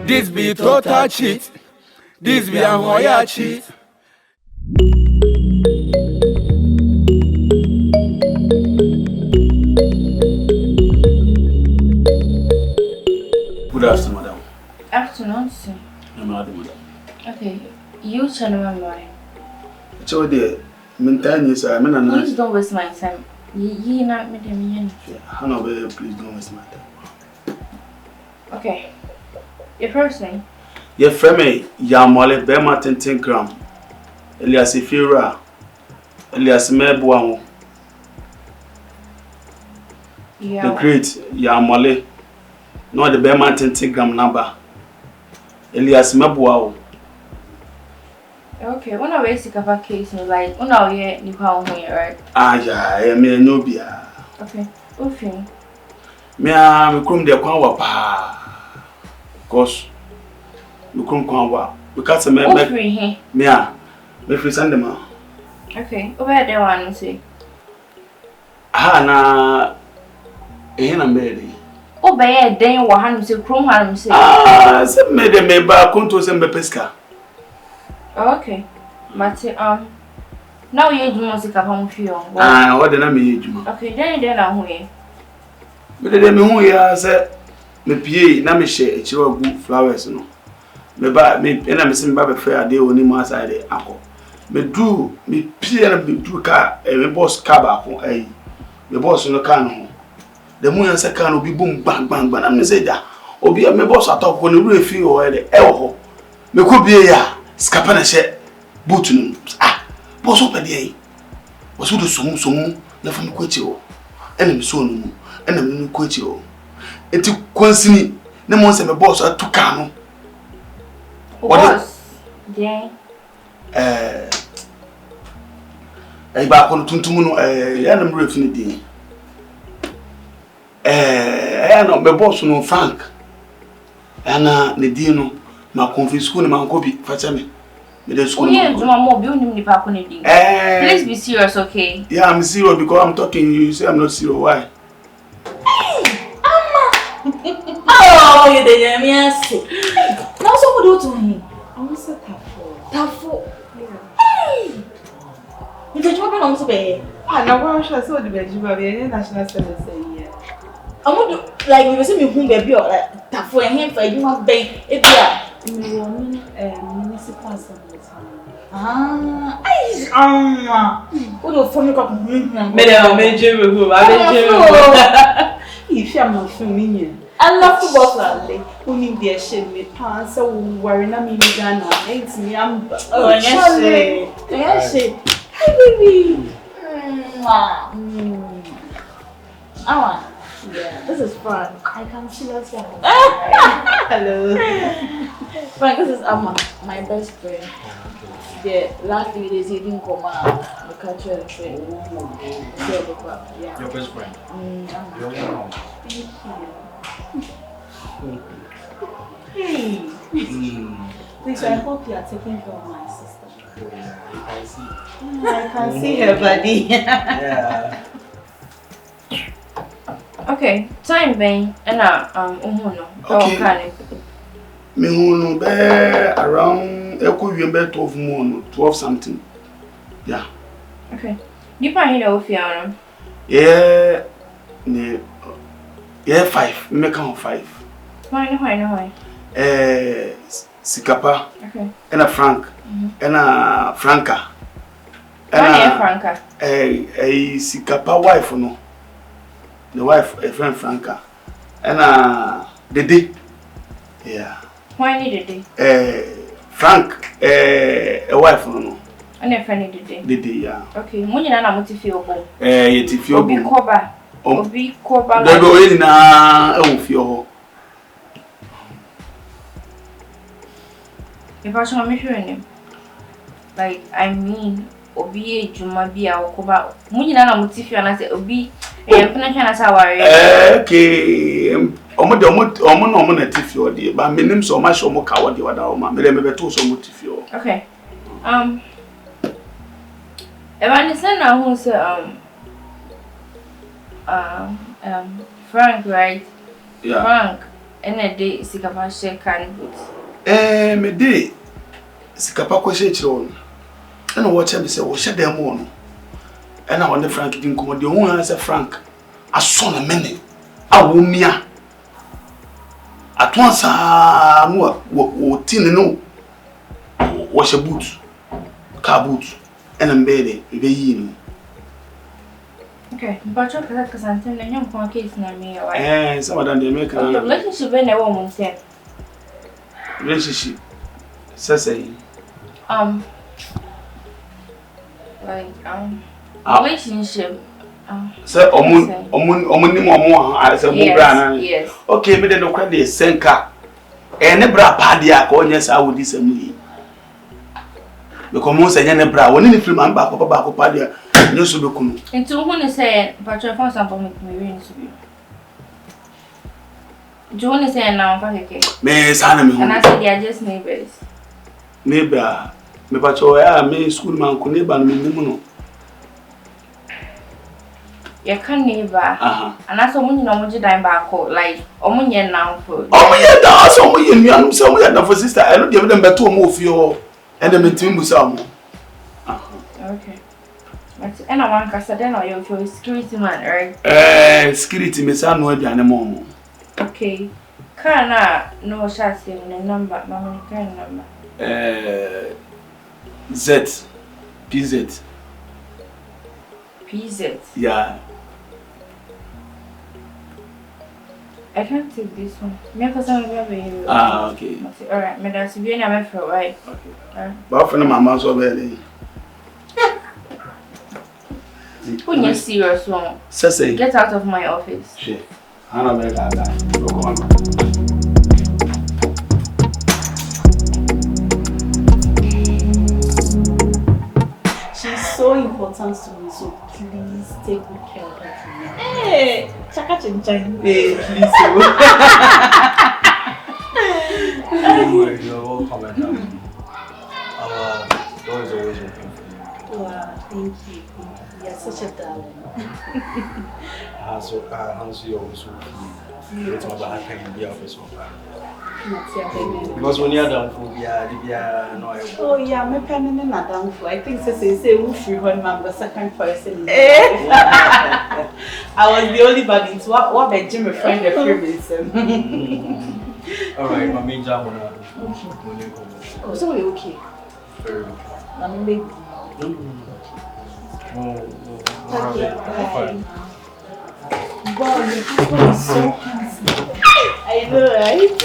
This be total cheat. This be a HAJIA cheat. Good afternoon, madam. Afternoon, sir. Madam. Okay, you tell me why. So dear, maintenance. Please don't waste my time. You not me them. Hanover, please don't waste my time. Okay. Your first name? Your friend, Yamale Bema 10 gram. Elias Ifira. Elias Mebuamo. Yeah. The great Yamale. No, the Bema 10 gram number. Elias Mebuao. Okay, when I wear SIKAPA case, like, when I wear Nipa here, right? Ah, yeah, I mean, Nobia. Okay, okay. Me, I'm come there, Kwa. Cause we come Kwa. Because I'm free here. Me, me free Sunday. Okay, over there, one say. Ah, na. Na mbele. Obey then wa hanu say krom hanu say. Ah, se me de me ba konto se me pesca. Okay. But now you do SIKAPA mo fio. Ah, what na me ejuma. Okay, then na hu ye. Me de me hu ya se me pie na me hye echiwa gu flowers no. Me ba me na me se me ba be fair ade oni mo aside akọ. Me du me pie na me du ka me boss ka ba ko me boss no ka no. The moon and second will be boom bang bang bang. I'm say that. Obi me boss atop ko ne wure fi o e ho. Me ko bie ya skapa na she boot no. Ah, boss o pede yi. Boss o do somu na fa me ko echi o. Ena me so no mu. Ena me ko echi o. Enti kwansini ne mo se me boss atuka no. Boss. Yeah. Ba ko tuntum no ya na me wure fi ne din. No, my boss no Frank. Ana ne di no ma confuse school ma nko bi facha me. Me dey school. Yeah, Juma mo bi onim nipa ko ne di. Please be serious, okay? Yeah, I'm serious because I'm talking you say I'm not serious. Why? Hey, Amma. Oh, you dey me ase. Now somebody do to him. I want say tafo. Hey. You dey job na so be. Ah, na wa sha so the be job be national service here. I'm like we say me hu baby or like tafo ehim fa eduma ben e bia Me wo municipal assembly. ah ai amma o do fo me ko hu Me dey me jere go, I be jere. If you am for me I love football play. Uni dey shame me pan so worry na me Ghana. Ain't me am oh yes Hi baby. Awa. Yeah, this is Frank. I can see us here. Hello. Frank, this is Amma, my best friend. The last 3 days he didn't come out. The culture and friend. Yeah. Your best friend. Your mom. Thank you. Hey. Please, I hope you are taking care of my sister. Yeah, you can see. I can see her body. Yeah. Okay, time being and no. Okay. Me hu no be around ekowiem be 12 month 12 something. Yeah. Okay. Nipa here o fi around. Yeah. Ne yeah 5. Me count 5. Why? SIKAPA. Okay. Ena Frank. Ena Franca. Ena Franca. SIKAPA wife no. The wife, a friend Franca. And DEDE. Yeah. Why need DEDE? Frank, a wife no. And a friend DEDE. DEDE, yeah. Okay, money na motifio. Yetifio. Obi koba. Obi koba. There be na ofio. If I show me him. Like I mean, obi ejuma bi a okoba. Money na motifio na say obi okay. Omo na tifio de ba menim so ma show mo ka wo de wada o ma me le me beto so mo tifio. Okay. If I understand now who say Frank, right? Yeah. Frank And a day SIKAPA share can boot. Me day SIKAPA question children. And watch him say, "What share them on?" And I want the Frank didn't come. The one answer Frank. I saw a minute. I won't near. At once, what tin no. Wash a boot, car boot, and I'm baby. Okay, but you're because I'm telling you, I'm case na me. Some of them they make a relationship when a woman said. Relationship. Say. Relationship. Sir, yes. Okay, me no credit senka. Ene bra padia ko nyesa awudi samu. Because most any bra woni ni film amba ko ba ko padia nyoso be kunu. Nti who ni say patron for example me we so bi. Jo ni say na on keke. Me sana me hu. And I say they are just neighbors. Neighbor, me patron ya me school man ko neighbor no me nimu no. You can neighbor. And that's when you know what you dine back like omunye now for. Omunye da so omunye nuanum so omunye na for sister. I no dey them beto mo ofio. And the meeting was okay. But and I want to say then or you security man, right? Security me say no aduane mo. Okay. Kana no shots in the number, mama can number. Z PZ. PZ. Yeah. I can't take this one. Me because I'm very okay. Alright, me that's be na me for right. Okay. But for mama so very. When you serious one. Say. Get out of my office. Shit. Hana be that. Come on. She's so important to me, so please take good care of her. Hey, Chaka Chinchan. Hey, please. You're welcome. Our door is always open for you. Wow, thank you. You're such a darling. So you also it's my bad can be our first one. Because when you're down for no. Oh yeah, my pen is not down for. I think say who free one man the second person. I was the only body. What by Jimmy friend the previous. Alright, my main job on Oh, so we're okay. Very I'm baby. Wow, your people is so handsome. I know, right?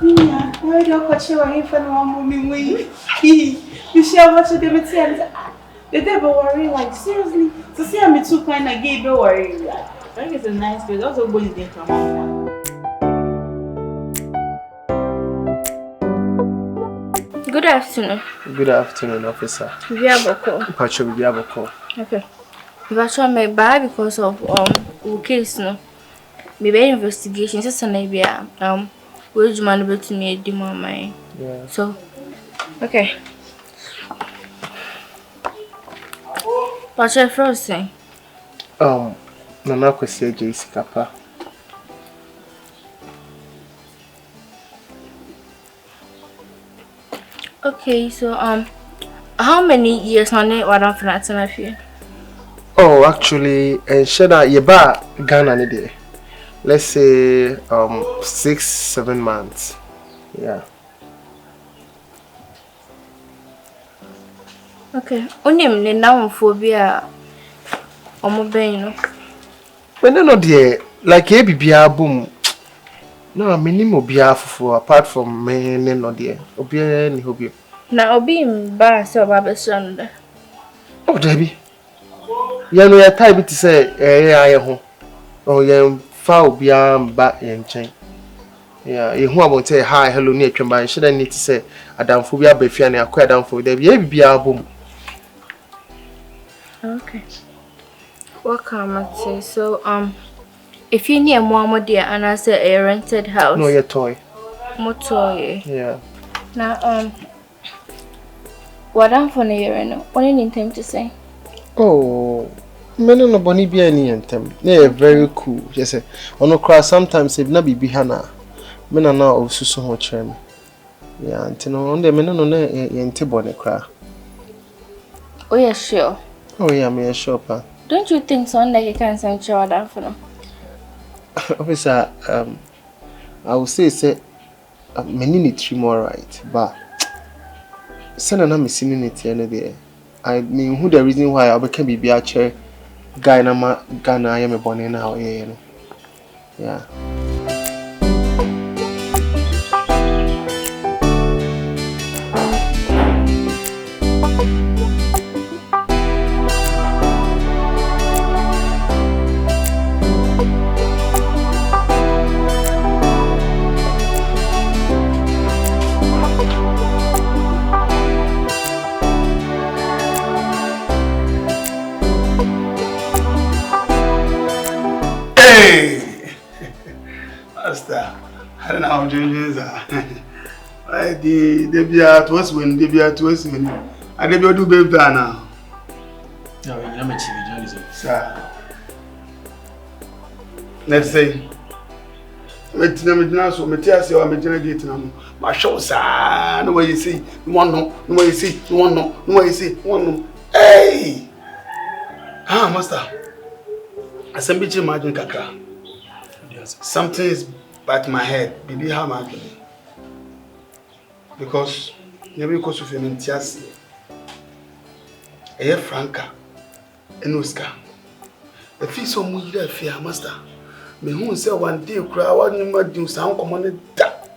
Yeah, why do you watch your wife and one mommy? You share what you do with him? They never worry, like seriously. To see me too kind of gay, don't worry. I think it's a nice place. Also, going there from mama. Good afternoon. Good afternoon, officer. We have a call. Patrol, we have a call. Okay. If I try my bad because of case no. Maybe investigation. Just an idea. Which man able to me the mama. Yeah. So, okay. What's your first thing? Nana kwesi eje SIKAPA. Okay, so how many years on it what I'm finna feel? Oh, actually, and shada yeba Ghana ni de. Let's say 6-7 months. Yeah. Okay. Onim ne now phobia omoben no. But no dear, like e bibia boom. No, minimum bia fufu apart from me no dear. Obi ni hobby. Na obi mba se oba beson. Oh, Debbie. Ya no ya type to say aye ho. Oh, ya fa obi mba ye nchen. Yeah, you who about say hi, hello, near Chamba, and shouldn't need to say Adamphobia Befian, I quite down for the baby album. Okay. What can I say? So, if you near Mama dear and I say a rented house, no, your toy. More toy. Yeah. Now, what I'm for near, no, what do you intend to say? Oh, Men no boni be any entem. They very cool. Yes, ono cry sometimes if na bibi hana. Men na osusu ho chrem. Yeah, antino on the men no na yente boni cry. Oh yeah, sure. Oh yeah, me sure pa. Don't you think so like you can send child down for them? Officer, I will say many need 3 more right, but send na me seen it there. I mean who the reason why I became be a chair guy na ma Ghana I am a born now, yeah. Master, I don't know how changes are. They be at was when they be at was when I never do baby now. No, you're not TV journalism. Sir. Let's say, let's now so Matthias, you are making gate now. My show, sir. No way you see, one no way you see, one no way you see, one no. Hey! Ah, Master. I send me to imagine Kaka. Something is at my head. Baby, how am I doing? Because never because of an Tiasi. A Franca and Oscar. The fees so much that fear, Master. Me who say one day cry, one number do sound commanded that.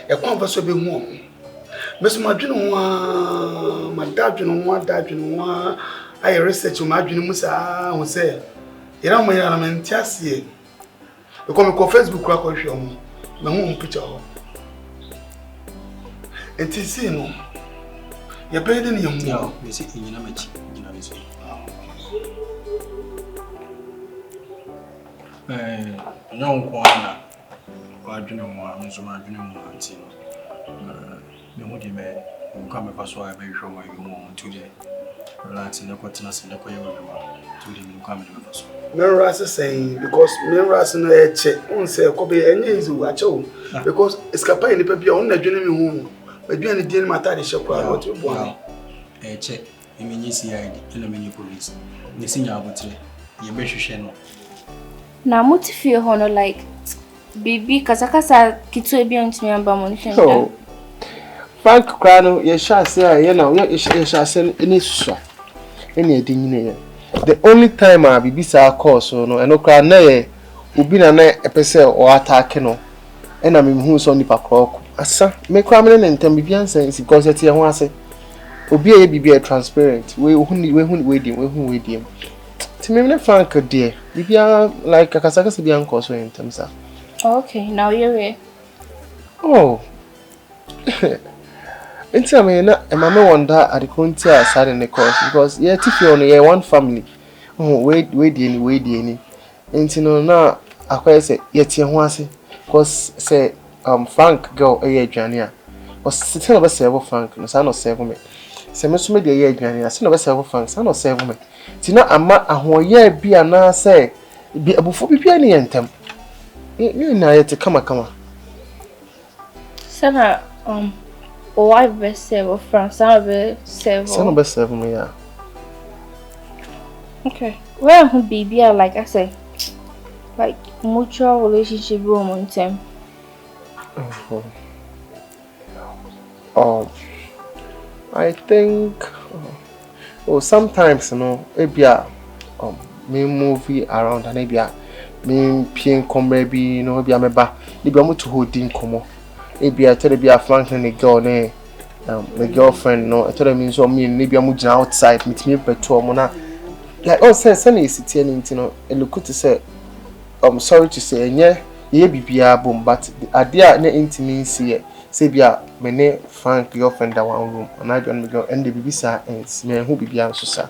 A converse will be warm. Miss Madrin, my dad, I research my dream, Musa, who say, you know, my element Tiasi. You come on Facebook crack or show me. My home picture. And to see no. You're better than your mom. You see, you know, young corner. I don't know what so much. You would you come across why I may show you more today. Relaxing the quarters and the coy to the coming with us. Mirrors saying because mirrors no a check on say could any easy watch because SIKAPA in the paper on the journey home. But you and the deal matter the shop what you want. A check, you mean you see ID, you mean police. You see your booty, you bet you share no. Now, what if you honor like baby Kazakasa Kitsu be on to me and Bamon? Oh, Frank Crano, you shall say, you know, you shall send any shot. Any thing. The only time I be beside course, no, and no crowd, nay, would be an episode or attack, no, and I mean who's on the park. Asa, make criminal and Tambian sense because it's your say. Obi be a transparent. We waiting. To me, Frank, dear, if you are like a Kasakas be uncle, so in terms of. Okay, now you're here. Oh, until me, and Mamma wonder at the country side in the course because yet if you only one family. Oh, wait, any. And you know, now I say, yet you want to because say, Frank girl a year Jania was sitting over several Frank, no son of 7 me. Semesu me the year Jania, son of several Frank, son of 7 me. Tina ama a whole year be a na say, be a before be any entem. You know, to come. Sana, wife best several Frank, son of 7 me, yeah. Okay. Where who baby are like I say, like mutual relationship room them. I think sometimes you know maybe me movie around and maybe me peeing come maybe you know maybe I'm to holding come maybe I tell you be a Franklin a girl my girlfriend no I tell me so me maybe I'm outside meet me better mona like oh say is sitting you know and look to say I'm sorry to say yeah ye bibia bom but idea na intimacy say bia me ne Frank girlfriend that one room and I don't go and the bibisa ends me who bibia so sir.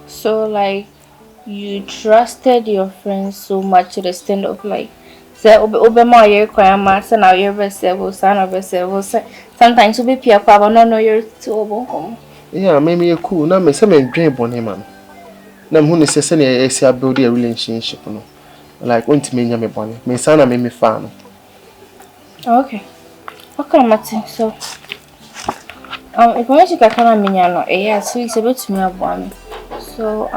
So like you trusted your friends so much to the extent of like say obe ma ye kwa ma say now you vessel son of vessel sometimes you be pia kwa no you're too obon. Yeah, maybe you cool na me say me dream bon him man. na me hu ne se na esi build a relationship no like want me nya me bone me sana me fa no. Okay. Okay, Martin. So if I want to na me nya no so it's about me aboa me. So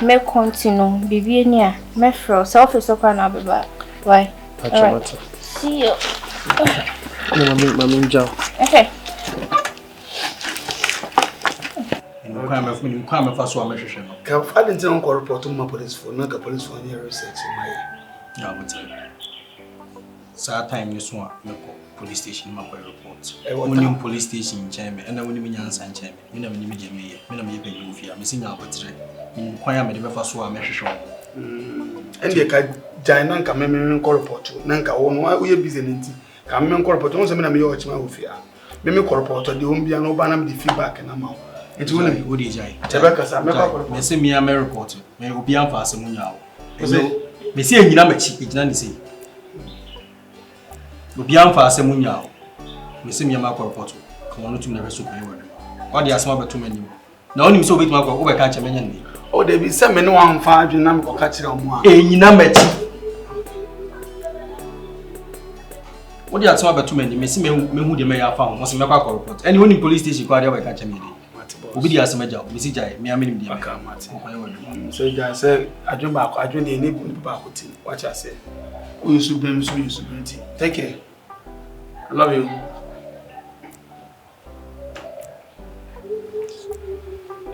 me continue bibi ni a me fro self is so na be ba. Why? Right. See you. Mami Joe. Okay. Come first one measure. Can I didn't tell Uncle report to my police for not a police for your research in my Yeah, but sad time this one, police station, my report. Only police station chairman, and I wouldn't be answer chairman. You never knew me, when I'm even you fear, missing out, but inquire me the first one measure. And the giant can make report to Nanka, one we are busy in it. Can make report on some of your fear. Maybe report the won't be an open the feedback and amount. It's only good is I. Tabaka, I say me a report. May be unfast among you. Me see a number cheap, it's none to say. Be unfast among you. Me see me a mark report. Come on to never super. What the asthma too many. Now only so big mark over catch a man. Oh, there be some men 1 number or catch it on one. A number cheap. What the asthma too many. Me see me who the mayor found was a mark report. Anyone in police station called over catch a man. Obi asema ja Mr. Jai me ameni me aka mate so ja say adwuma akọ adwene ni ba akoti watch I say we should be take care I love you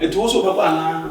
it also papa na